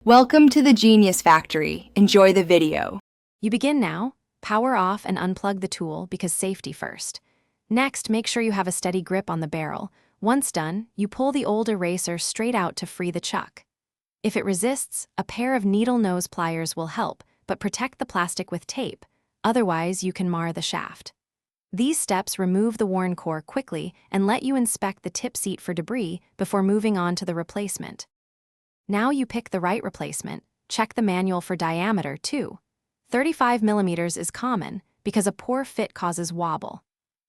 Welcome to the Genius Factory. Enjoy the video. You begin now. Power off and unplug the tool because safety first. Next, make sure you have a steady grip on the barrel. Once done, you pull the old eraser straight out to free the chuck. If it resists, a pair of needle nose pliers will help, but protect the plastic with tape. Otherwise, you can mar the shaft. These steps remove the worn core quickly and let you inspect the tip seat for debris before moving on to the replacement. Now you pick the right replacement. Check the manual for diameter, too. 35 millimeters is common because a poor fit causes wobble.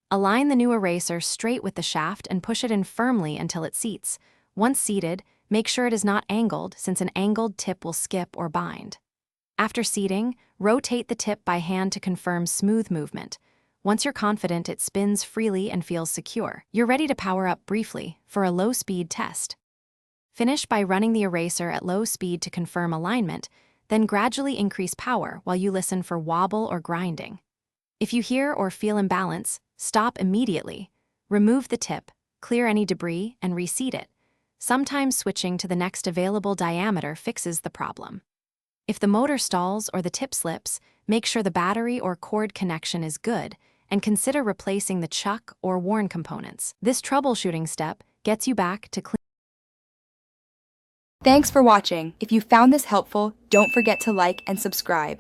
Align the new eraser straight with the shaft and push it in firmly until it seats. Once seated, make sure it is not angled since an angled tip will skip or bind. After seating, rotate the tip by hand to confirm smooth movement. Once you're confident it spins freely and feels secure, you're ready to power up briefly for a low-speed test. Finish by running the eraser at low speed to confirm alignment, then gradually increase power while you listen for wobble or grinding. If you hear or feel imbalance, stop immediately. Remove the tip, clear any debris, and reseat it. Sometimes switching to the next available diameter fixes the problem. If the motor stalls or the tip slips, make sure the battery or cord connection is good and consider replacing the chuck or worn components. This troubleshooting step gets you back to clean. Thanks for watching. If you found this helpful, don't forget to like and subscribe.